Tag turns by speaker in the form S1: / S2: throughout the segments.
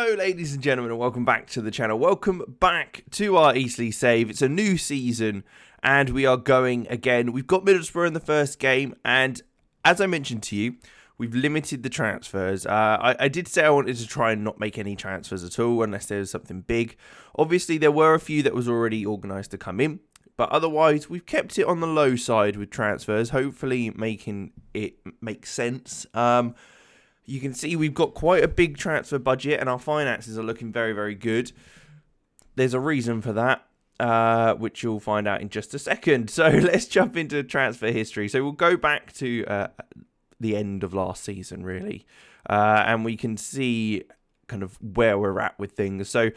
S1: Hello ladies and gentlemen, and welcome back to the channel. Welcome back to our Eastleigh save. It's a new season and we are going again. We've got Middlesbrough in the first game, and as I mentioned to you, we've limited the transfers. I did say I wanted to try and not make any transfers at all unless there was something big. Obviously there were a few that was already organised to come in, but otherwise we've kept it on the low side with transfers, hopefully making it make sense. You can see we've got quite a big transfer budget and our finances are looking very, very good. There's a reason for that, which you'll find out in just a second. So let's jump into transfer history. So we'll go back to the end of last season, really. And we can see kind of where we're at with things. So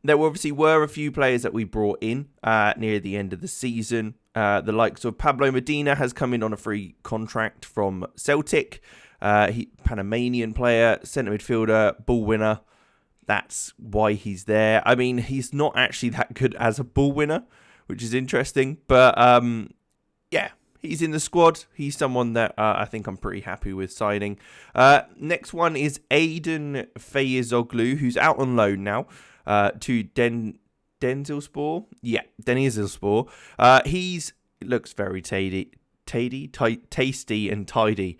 S1: there obviously were a few players that we brought in near the end of the season. The likes of Pablo Medina has come in on a free contract from Celtic. Panamanian player, centre midfielder, ball winner. That's why he's there. I mean, he's not actually that good as a ball winner, which is interesting. But yeah, he's in the squad. He's someone that I think I'm pretty happy with signing. Next one is Aiden Feyezoglu, who's out on loan now to Denizlispor. Yeah, Denizlispor. He's looks very tasty and tidy.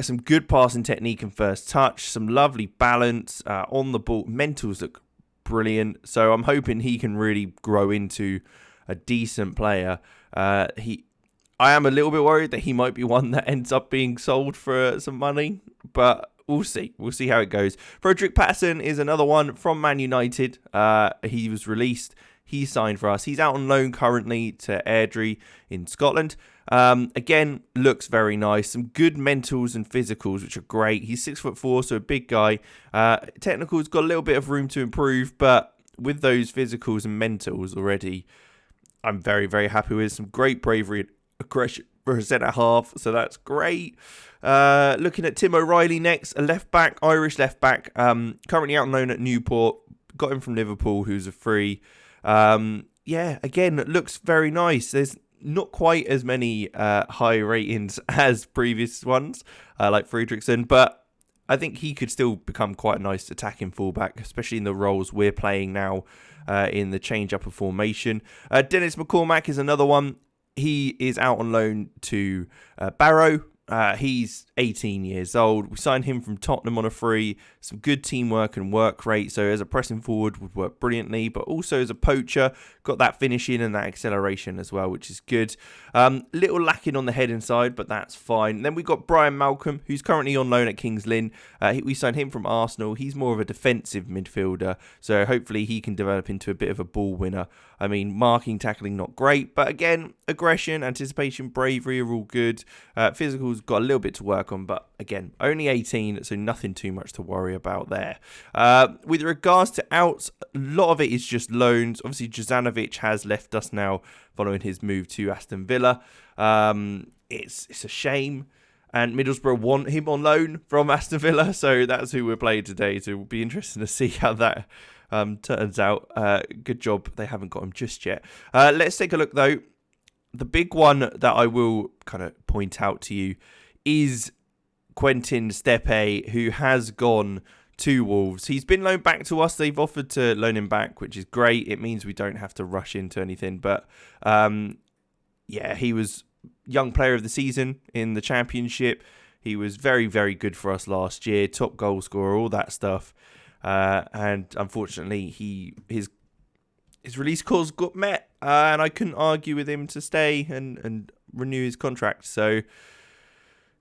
S1: Some good passing technique and first touch, some lovely balance on the ball. Mentals look brilliant, so I'm hoping he can really grow into a decent player. I am a little bit worried that he might be one that ends up being sold for some money, but we'll see how it goes. Frederick Patton is another one from Man United. He was released. He signed for us. He's out on loan currently to Airdrie in Scotland. Again, looks very nice. Some good mentals and physicals, which are great. He's 6'4", so a big guy. Technical's got a little bit of room to improve, but with those physicals and mentals already, I'm very, very happy with. Some great bravery and aggression for a centre half, so that's great. Looking at Tim O'Reilly next, a left back, Irish left back, currently out on loan at Newport. Got him from Liverpool, who's a free. Yeah, again, it looks very nice. There's not quite as many high ratings as previous ones, like Fredrickson, but I think he could still become quite a nice attacking fullback, especially in the roles we're playing now in the change-up of formation. Dennis McCormack is another one. He is out on loan to Barrow. He's 18 years old. We signed him from Tottenham on a free. Some good teamwork and work rate. So as a pressing forward would work brilliantly, but also as a poacher, got that finishing and that acceleration as well, which is good. Little lacking on the heading side, but that's fine. Then we got Brian Malcolm, who's currently on loan at Kings Lynn. We signed him from Arsenal. He's more of a defensive midfielder, so hopefully he can develop into a bit of a ball winner. I mean, marking, tackling, not great, but again, aggression, anticipation, bravery are all good. Physical's got a little bit to work on, but again, only 18, so nothing too much to worry about there. With regards to outs, a lot of it is just loans. Obviously, Jozanovic has left us now following his move to Aston Villa. It's a shame, and Middlesbrough want him on loan from Aston Villa, so that's who we're playing today. So it'll be interesting to see how that turns out. Good job they haven't got him just yet. Let's take a look though. The big one that I will kind of point out to you is Quentin Steppe, who has gone to Wolves. He's been loaned back to us. They've offered to loan him back, which is great. It means we don't have to rush into anything. But yeah, he was young player of the season in the Championship. He was very, very good for us last year. Top goal scorer, all that stuff. And unfortunately, his release clause got met, and I couldn't argue with him to stay and renew his contract. So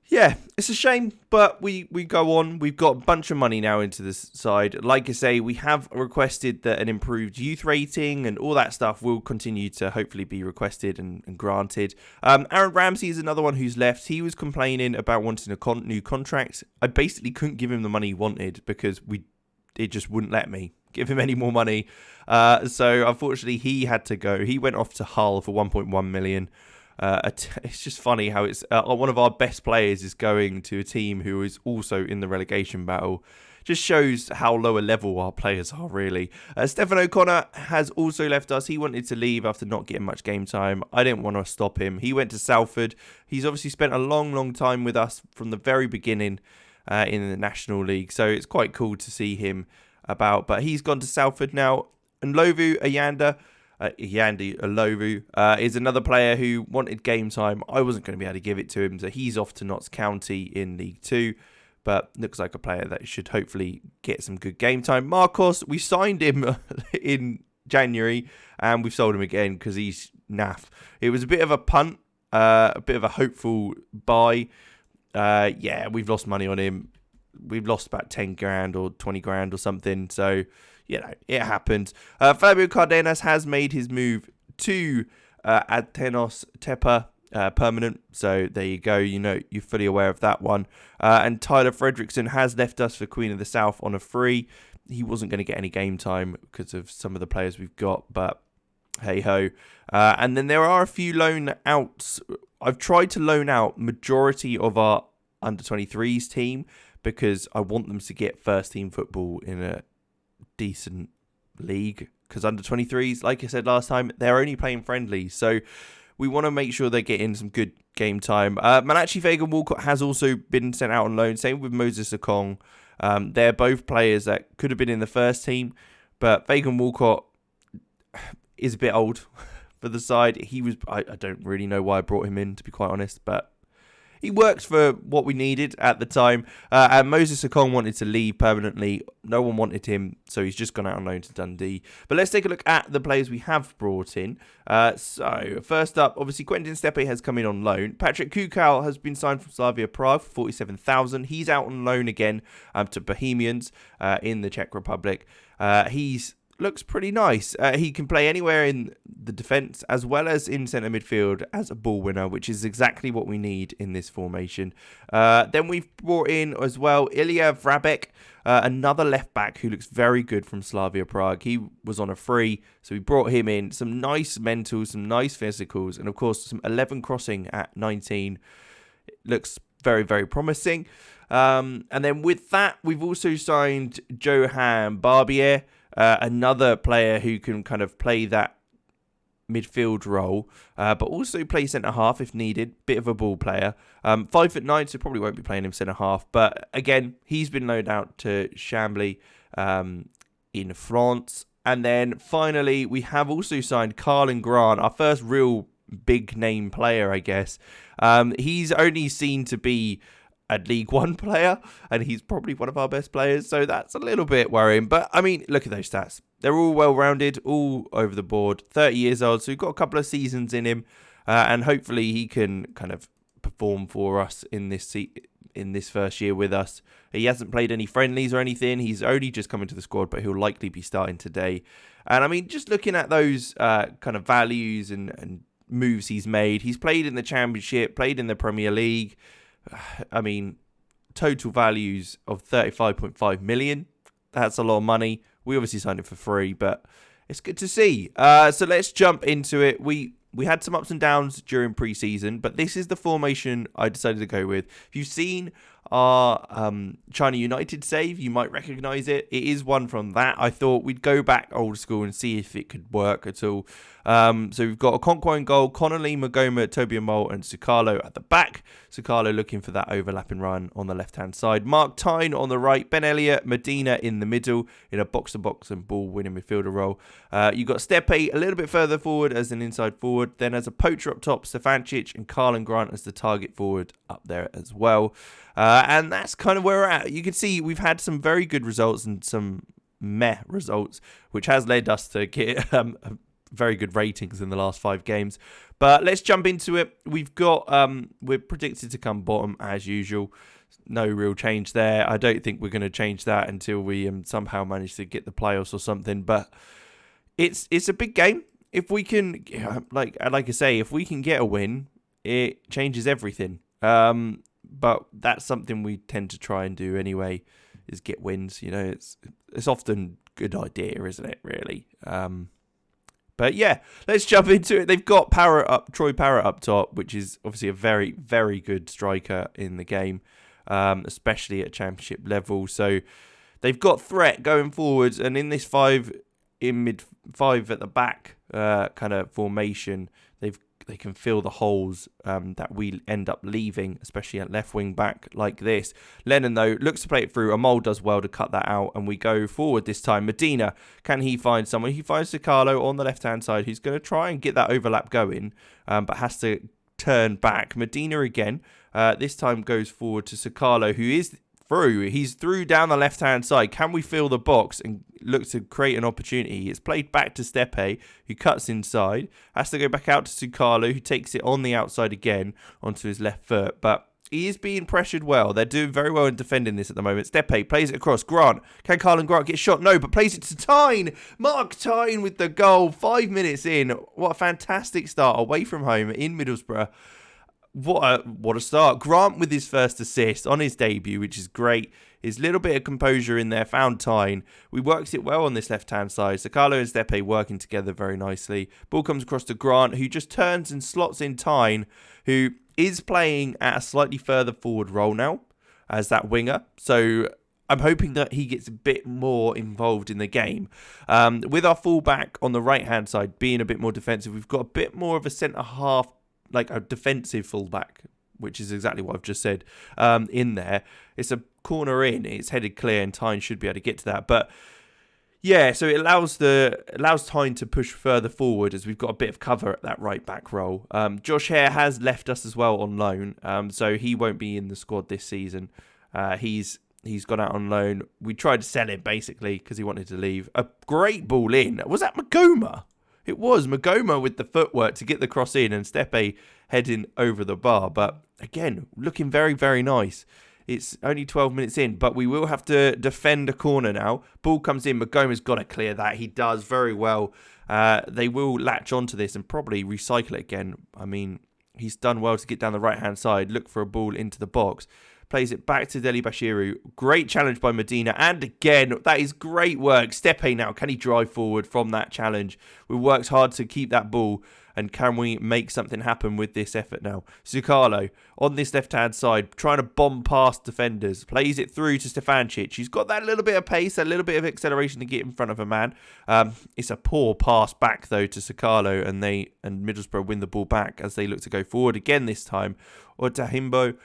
S1: yeah, it's a shame, but we go on. We've got a bunch of money now into this side. Like I say, we have requested that an improved youth rating and all that stuff will continue to hopefully be requested and granted. Aaron Ramsey is another one who's left. He was complaining about wanting a new contract. I basically couldn't give him the money he wanted because it just wouldn't let me give him any more money. So unfortunately, he had to go. He went off to Hull for 1.1 million. It's just funny how it's one of our best players is going to a team who is also in the relegation battle. Just shows how low a level our players are, really. Stephen O'Connor has also left us. He wanted to leave after not getting much game time. I didn't want to stop him. He went to Salford. He's obviously spent a long time with us from the very beginning in the National League. So it's quite cool to see him about. But he's gone to Salford now. And Lovu Ayanda, Yandi Olovu, is another player who wanted game time. I wasn't going to be able to give it to him, so he's off to Notts County in League 2. But looks like a player that should hopefully get some good game time. Marcos, we signed him in January, and we've sold him again because he's naff. It was a bit of a punt, a bit of a hopeful buy. We've lost money on him. We've lost about 10 grand or 20 grand or something. So, it happened. Fabio Cardenas has made his move to Atenos Tepa permanent. So there you go. You're fully aware of that one. And Tyler Fredrickson has left us for Queen of the South on a free. He wasn't going to get any game time because of some of the players we've got, but hey ho. And then there are a few loan outs. I've tried to loan out majority of our under 23s team because I want them to get first team football in a decent league, because under 23s, like I said last time, they're only playing friendlies, so we want to make sure they're getting some good game time. Malachi Fagan Walcott has also been sent out on loan, same with Moses Okong. They're both players that could have been in the first team, but Fagan Walcott is a bit old for the side. I don't really know why I brought him in, to be quite honest, but he worked for what we needed at the time. And Moses Okong wanted to leave permanently. No one wanted him, so he's just gone out on loan to Dundee. But let's take a look at the players we have brought in. So first up, obviously, Quentin Steppe has come in on loan. Patrick Kukal has been signed from Slavia Prague for 47,000. He's out on loan again to Bohemians in the Czech Republic. He's looks pretty nice. He can play anywhere in the defence as well as in centre midfield as a ball winner, which is exactly what we need in this formation. Then we've brought in as well Ilya Vrabek, another left back who looks very good from Slavia Prague. He was on a free, so we brought him in. Some nice mentals, some nice physicals, and of course some 11 crossing at 19. It looks very, very promising. And then with that, we've also signed Johann Barbier, another player who can kind of play that midfield role, but also play centre-half if needed. Bit of a ball player. 5'9", so probably won't be playing him centre-half. But again, he's been loaned out to Chambly in France. And then finally, we have also signed Carlin Grant, our first real big-name player, I guess. He's only seen to be a League One player, and he's probably one of our best players, so that's a little bit worrying. But I mean, look at those stats. They're all well-rounded, all over the board. 30 years old, so we've got a couple of seasons in him, and hopefully he can kind of perform for us in this first year with us. He hasn't played any friendlies or anything. He's only just come into the squad, but he'll likely be starting today. And I mean, just looking at those kind of values and moves he's made, he's played in the Championship, played in the Premier League. I mean, total values of 35.5 million. That's a lot of money. We obviously signed it for free, but it's good to see. So let's jump into it. We had some ups and downs during pre-season, but this is the formation I decided to go with. If you've seen our China United save, you might recognise it. It is one from that. I thought we'd go back old school and see if it could work at all. So we've got a Okonkwo in goal, Connolly, Magoma, Toby Mole and Sukalo at the back. Sukalo looking for that overlapping run on the left-hand side. Mark Tyne on the right, Ben Elliott, Medina in the middle in a box-to-box and ball-winning midfielder role. You've got Steppe a little bit further forward as an inside forward. Then as a poacher up top, Stefancic and Carlin Grant as the target forward up there as well. And that's kind of where we're at. You can see we've had some very good results and some meh results, which has led us to get very good ratings in the last 5 games. But let's jump into it. We've got we're predicted to come bottom as usual. No real change there. I don't think we're going to change that until we somehow manage to get the playoffs or something. But it's a big game. If we can, like I say, if we can get a win, it changes everything. But that's something we tend to try and do anyway, is get wins. It's often a good idea, isn't it, really? But yeah, let's jump into it. They've got Troy Parrott up top, which is obviously a very, very good striker in the game, especially at championship level. So they've got threat going forwards, and in this 5 at the back kind of formation, they've they can fill the holes that we end up leaving, especially at left wing back like this. Lennon, though, looks to play it through. Amol does well to cut that out, and we go forward this time. Medina, can he find someone? He finds Sakalo on the left-hand side, who's going to try and get that overlap going, but has to turn back. Medina again, this time goes forward to Sakalo, who is through. He's through down the left-hand side. Can we fill the box and look to create an opportunity? It's played back to Steppe, who cuts inside. Has to go back out to Sakalo, who takes it on the outside again onto his left foot. But he is being pressured well. They're doing very well in defending this at the moment. Steppe plays it across. Grant. Can Carlin Grant get shot? No, but plays it to Tyne. Mark Tyne with the goal. 5 minutes in. What a fantastic start away from home in Middlesbrough. What a start. Grant with his first assist on his debut, which is great. His little bit of composure in there, found Tyne. We works it well on this left-hand side. Sakalo and Steppe working together very nicely. Ball comes across to Grant, who just turns and slots in Tyne, who is playing at a slightly further forward role now as that winger. So I'm hoping that he gets a bit more involved in the game. With our fullback on the right-hand side being a bit more defensive, we've got a bit more of a centre-half, like a defensive fullback, which is exactly what I've just said, in there. It's a corner in, it's headed clear, and Tyne should be able to get to that. But yeah, so it allows Tyne to push further forward as we've got a bit of cover at that right back role. Josh Hare has left us as well on loan, so he won't be in the squad this season. He's gone out on loan. We tried to sell him basically because he wanted to leave. A great ball in. Was that Mccormack? It was Mccormack with the footwork to get the cross in, and Steppe heading over the bar. But again, looking very, very nice. It's only 12 minutes in, but we will have to defend a corner now. Ball comes in. Mccormack's got to clear that. He does very well. They will latch onto this and probably recycle it again. I mean, he's done well to get down the right-hand side, look for a ball into the box. Plays it back to Deli Bashiru. Great challenge by Medina. And again, that is great work. Steppe now. Can he drive forward from that challenge? We worked hard to keep that ball. And can we make something happen with this effort now? Zuccalo on this left-hand side, trying to bomb past defenders. Plays it through to Stefancic. He's got that little bit of pace, a little bit of acceleration to get in front of a man. It's a poor pass back, though, to Zuccalo. And Middlesbrough win the ball back as they look to go forward again this time. Otahimbo.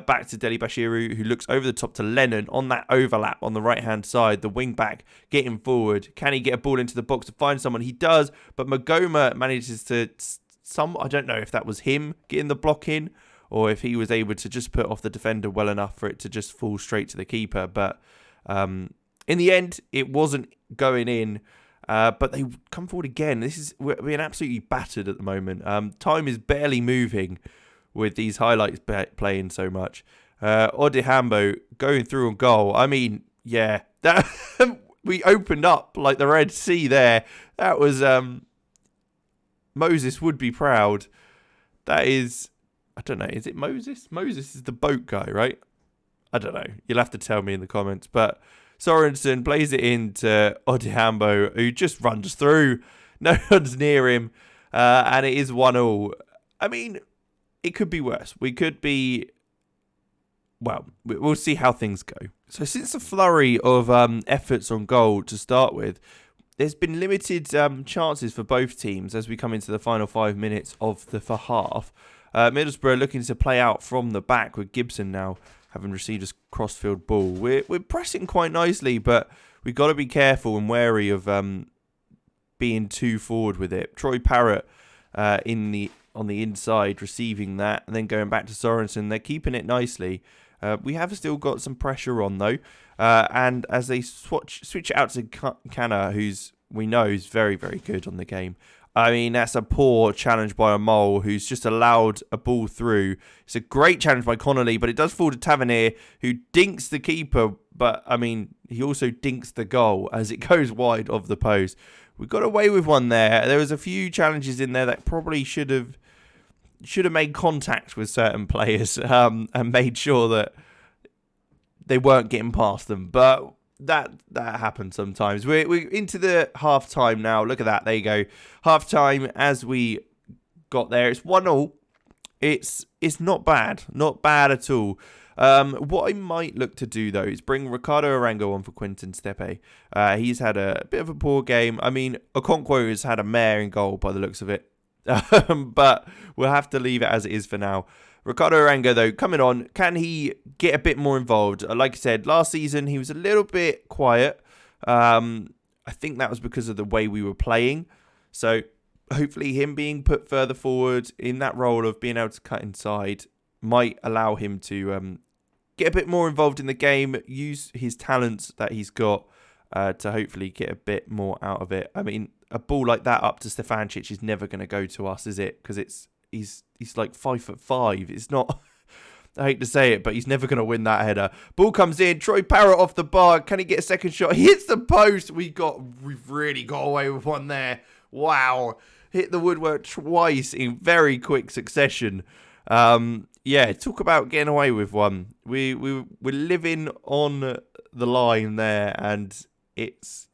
S1: Back to Deli Bashiru, who looks over the top to Lennon on that overlap on the right-hand side. The wing-back getting forward. Can he get a ball into the box to find someone? He does, but Mccormack manages to... I don't know if that was him getting the block in or if he was able to just put off the defender well enough for it to just fall straight to the keeper. But in the end, it wasn't going in. But they come forward again. We're being absolutely battered at the moment. Time is barely moving with these highlights playing so much. Odihambo going through on goal. I mean, yeah, that we opened up like the Red Sea there. That was Moses would be proud. That is, I don't know, is it Moses? Moses is the boat guy, right? I don't know. You'll have to tell me in the comments. But Sorensen plays it into Odihambo, who just runs through. No one's near him. And it is 1-1. I mean, it could be worse. We could be... Well, we'll see how things go. So since the flurry of efforts on goal to start with, there's been limited chances for both teams as we come into the final 5 minutes of the half. Middlesbrough looking to play out from the back with Gibson now having received a crossfield ball. We're pressing quite nicely, but we've got to be careful and wary of being too forward with it. Troy Parrott on the inside, receiving that, and then going back to Sorensen. They're keeping it nicely. We have still got some pressure on, though. And as they switch it out to Canna, we know is very, very good on the game. I mean, that's a poor challenge by a Mole, who's just allowed a ball through. It's a great challenge by Connolly, but it does fall to Tavernier, who dinks the keeper. But, I mean, he also dinks the goal as it goes wide of the post. We got away with one there. There was a few challenges in there that probably should have made contact with certain players and made sure that they weren't getting past them. But that happens sometimes. We're into the half time now. Look at that. There you go. Half time as we got there. It's 1-1. It's not bad. Not bad at all. What I might look to do, though, is bring Ricardo Arango on for Quentin Steppe. He's had a bit of a poor game. I mean, Okonkwo has had a mare in goal by the looks of it. But we'll have to leave it as it is for now. Ricardo Arango, though, coming on, can he get a bit more involved? Like I said, last season he was a little bit quiet. I think that was because of the way we were playing. So hopefully him being put further forward in that role of being able to cut inside might allow him to get a bit more involved in the game, use his talents that he's got to hopefully get a bit more out of it. I mean, a ball like that up to Stefancic is never going to go to us, is it? Because he's like 5'5". It's not. I hate to say it, but he's never going to win that header. Ball comes in. Troy Parrott off the bar. Can he get a second shot? He hits the post. We've really got away with one there. Wow. Hit the woodwork twice in very quick succession. Talk about getting away with one. We're living on the line there, and it's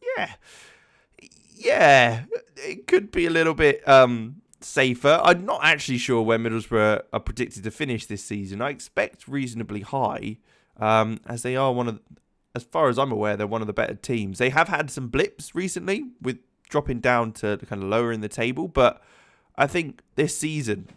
S1: it could be a little bit safer. I'm not actually sure where Middlesbrough are predicted to finish this season. I expect reasonably high, as they are as far as I'm aware, they're one of the better teams. They have had some blips recently with dropping down to kind of lower in the table, but I think this season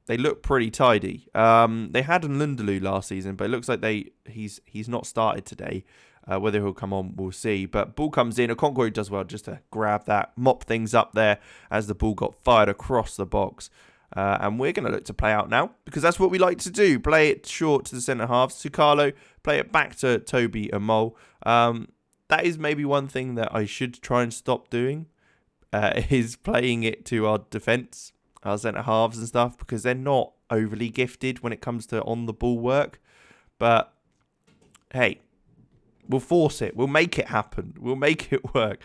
S1: they look pretty tidy. They had Lundaloo last season, but it looks like he's not started today. Whether he'll come on, we'll see. But ball comes in. Okonkwo does well just to grab that, mop things up there as the ball got fired across the box. And we're going to look to play out now because that's what we like to do. Play it short to the centre half. Sukalo, play it back to Toby and Mole. That is maybe one thing that I should try and stop doing, is playing it to our defence, our centre halves and stuff, because they're not overly gifted when it comes to on the ball work. But hey, we'll force it. We'll make it happen. We'll make it work.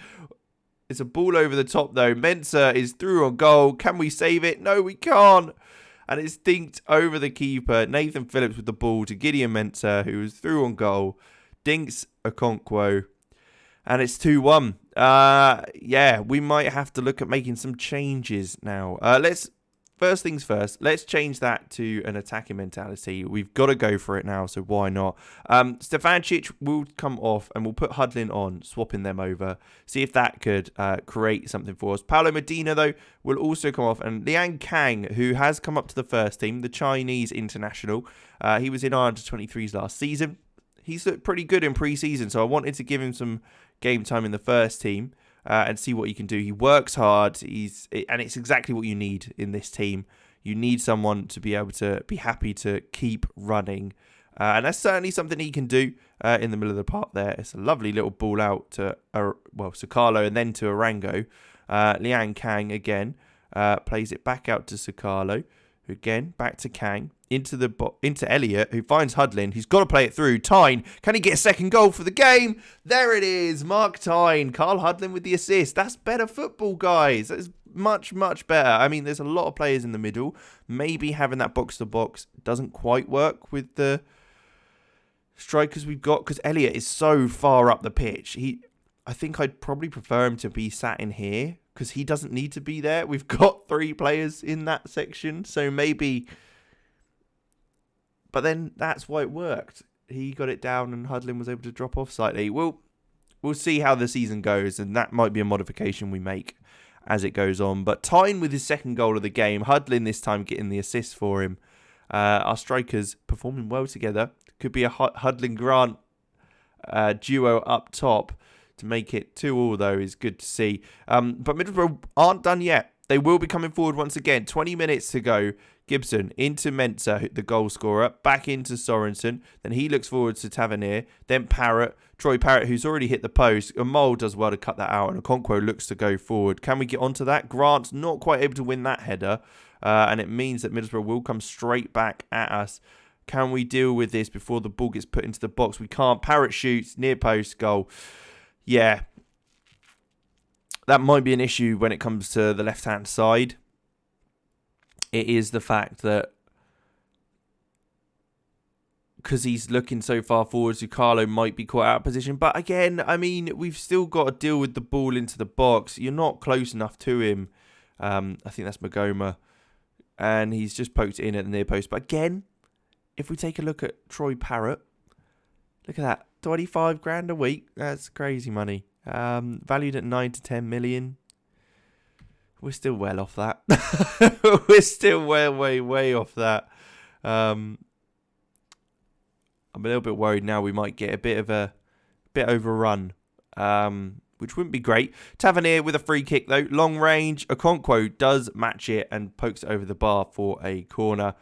S1: It's a ball over the top though. Mensah is through on goal. Can we save it? No, we can't. And it's dinked over the keeper. Nathan Phillips with the ball to Gideon Mensah, who was through on goal. Dinks Okonkwo. And it's 2-1. We might have to look at making some changes now. First things first, let's change that to an attacking mentality. We've got to go for it now, so why not? Stefancic will come off and we'll put Hudlin on, swapping them over. See if that could create something for us. Paolo Medina, though, will also come off. And Liang Kang, who has come up to the first team, the Chinese international. He was in our Under-23s last season. He's looked pretty good in pre-season, so I wanted to give him some game time in the first team. And see what he can do. He works hard. And it's exactly what you need in this team. You need someone to be able to be happy to keep running. And that's certainly something he can do in the middle of the park there. It's a lovely little ball out to, Sukalo and then to Arango. Liang Kang again plays it back out to Sukalo. Again, back to Kang. Into Elliott, who finds Hudlin. He's got to play it through. Tyne, can he get a second goal for the game? There it is. Mark Tyne. Carl Hudlin with the assist. That's better football, guys. That is much, much better. I mean, there's a lot of players in the middle. Maybe having that box-to-box doesn't quite work with the strikers we've got because Elliott is so far up the pitch. I think I'd probably prefer him to be sat in here because he doesn't need to be there. We've got 3 players in that section, so maybe... But then that's why it worked. He got it down and Hudlin was able to drop off slightly. We'll see how the season goes, and that might be a modification we make as it goes on. But Tyne with his second goal of the game. Hudlin this time getting the assist for him. Our strikers performing well together. Could be a Hudlin-Grant duo up top to make it 2-2, though, is good to see. But Middlesbrough aren't done yet. They will be coming forward once again. 20 minutes to go. Gibson into Mensah, the goal scorer, back into Sorensen. Then he looks forward to Tavernier. Then Troy Parrott, who's already hit the post. And Mole does well to cut that out. And Okonkwo looks to go forward. Can we get onto that? Grant's not quite able to win that header. And it means that Middlesbrough will come straight back at us. Can we deal with this before the ball gets put into the box? We can't. Parrott shoots, near post, goal. Yeah. That might be an issue when it comes to the left-hand side. It is the fact that because he's looking so far forward, Zucalo might be caught out of position. But again, I mean, we've still got to deal with the ball into the box. You're not close enough to him. I think that's Mccormack. And he's just poked it in at the near post. But again, if we take a look at Troy Parrott, look at that. 25 grand a week. That's crazy money. Valued at 9 to 10 million. we're still well off that. We're still way off that. I'm a little bit worried now we might get a bit overrun, which wouldn't be great. Tavernier with a free kick though, long range. Okonkwo does match it and pokes it over the bar for a corner.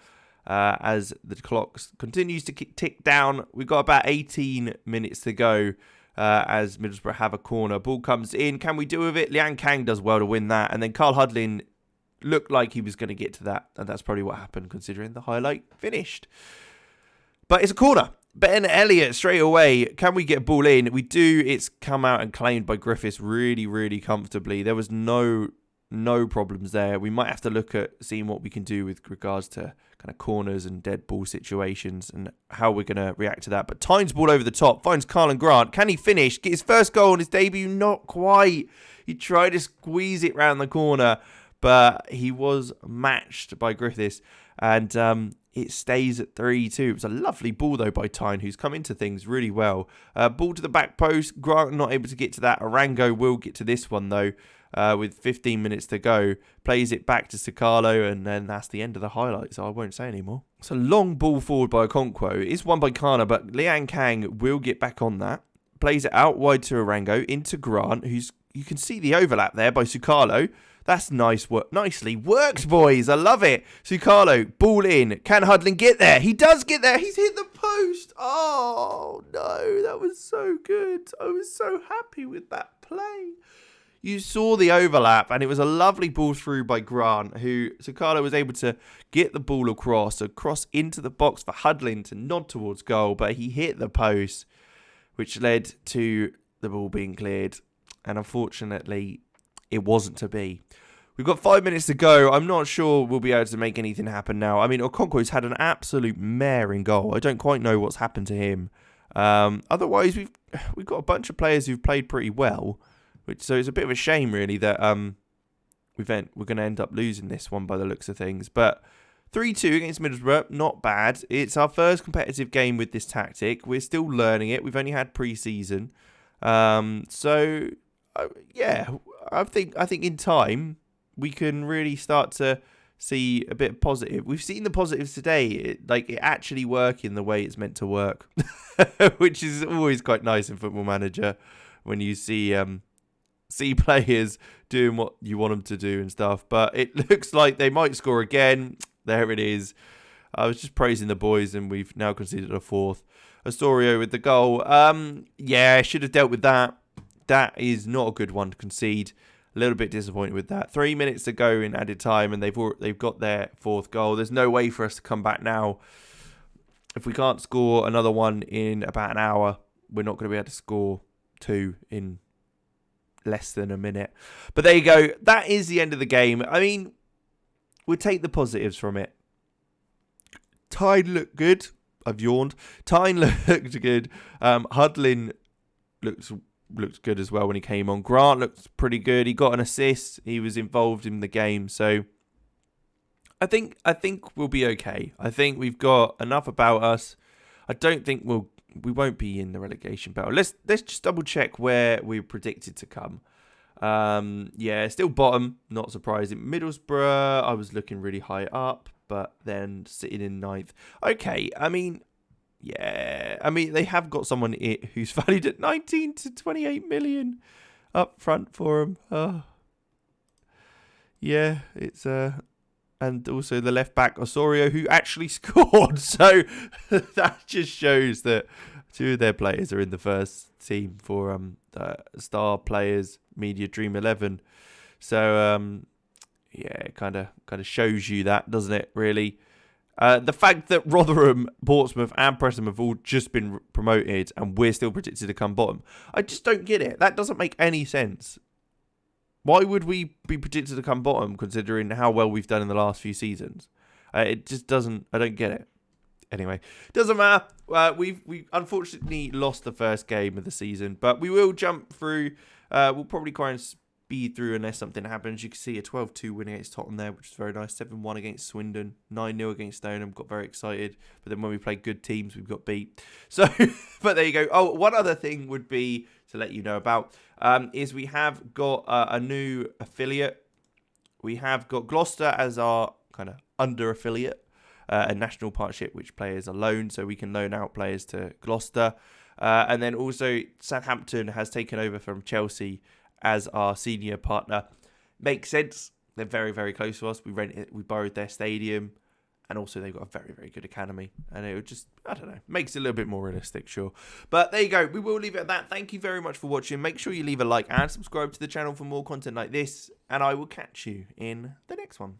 S1: As the clock continues to tick down, we've got about 18 minutes to go. As Middlesbrough have a corner. Ball comes in. Can we do with it? Liang Kang does well to win that. And then Carl Hudlin looked like he was going to get to that. And that's probably what happened considering the highlight finished. But it's a corner. Ben Elliott straight away. Can we get a ball in? We do. It's come out and claimed by Griffiths really comfortably. There was no problems there. We might have to look at seeing what we can do with regards to kind of corners and dead ball situations and how we're going to react to that. But Tynes ball over the top, finds Carlin Grant. Can he finish? Get his first goal on his debut? Not quite. He tried to squeeze it round the corner, but he was matched by Griffiths. And it stays at 3-2. It was a lovely ball, though, by Tyne, who's come into things really well. Ball to the back post. Grant not able to get to that. Arango will get to this one, though. With 15 minutes to go, plays it back to Sakalo, and then that's the end of the highlights. So I won't say anymore. It's a long ball forward by Okonkwo. It's won by Kana, but Liang Kang will get back on that. Plays it out wide to Arango, into Grant, who's, you can see the overlap there by Sakalo. That's nice work. Nicely worked, boys. I love it. Sakalo, ball in. Can Hudlin get there? He does get there. He's hit the post. Oh, no. That was so good. I was so happy with that play. You saw the overlap, and it was a lovely ball through by Grant, who Sakalo was able to get the ball across into the box for Hudlin to nod towards goal, but he hit the post, which led to the ball being cleared. And unfortunately, it wasn't to be. We've got 5 minutes to go. I'm not sure we'll be able to make anything happen now. I mean, Okonkwo's had an absolute mare in goal. I don't quite know what's happened to him. Otherwise, we've got a bunch of players who've played pretty well. So it's a bit of a shame, really, that we're going to end up losing this one by the looks of things. But 3-2 against Middlesbrough, not bad. It's our first competitive game with this tactic. We're still learning it. We've only had pre-season. Yeah, I think in time we can really start to see a bit positive. We've seen the positives today, it actually working the way it's meant to work, which is always quite nice in Football Manager when you see players doing what you want them to do and stuff. But it looks like they might score again. There it is. I was just praising the boys, and we've now conceded a fourth. Astorio with the goal. Yeah, should have dealt with that. That is not a good one to concede. A little bit disappointed with that. 3 minutes to go in added time, and they've got their fourth goal. There's no way for us to come back now. If we can't score another one in about an hour, we're not going to be able to score two in less than a minute. But there you go. That is the end of the game. I mean, we'll take the positives from it. Tyne looked good. I've yawned. Tyne looked good. Hudlin looked good as well when he came on. Grant looked pretty good. He got an assist. He was involved in the game. So I think we'll be okay. I think we've got enough about us. I don't think we won't be in the relegation battle. Let's just double check where we're predicted to come. Yeah, still bottom, not surprising. Middlesbrough, I was looking really high up, but then sitting in ninth. Okay, I mean, yeah, they have got someone who's valued at 19 to 28 million up front for them. Yeah, it's and also the left back Osorio, who actually scored. So that just shows that two of their players are in the first team for Star Players Media Dream 11. So yeah, it kind of shows you that, doesn't it? Really, the fact that Rotherham, Portsmouth, and Preston have all just been promoted, and we're still predicted to come bottom. I just don't get it. That doesn't make any sense. Why would we be predicted to come bottom, considering how well we've done in the last few seasons? It just doesn't. I don't get it. Anyway, doesn't matter. We unfortunately lost the first game of the season, but we will jump through. We'll probably try and speed through unless something happens. You can see a 12-2 win against Tottenham there, which is very nice. 7-1 against Swindon, 9-0 against Stoneham. Got very excited, but then when we play good teams, we've got beat. So, but there you go. Oh, one other thing would be to let you know about is we have got a new affiliate We have got Gloucester as our kind of under affiliate, a national partnership which players are loaned, so we can loan out players to Gloucester. And then also Southampton has taken over from Chelsea as our senior partner. Makes sense. They're very, very close to us. We borrowed their stadium, and also they've got a very, very good academy. And it would just, I don't know, makes it a little bit more realistic, sure. But there you go. We will leave it at that. Thank you very much for watching. Make sure you leave a like and subscribe to the channel for more content like this. And I will catch you in the next one.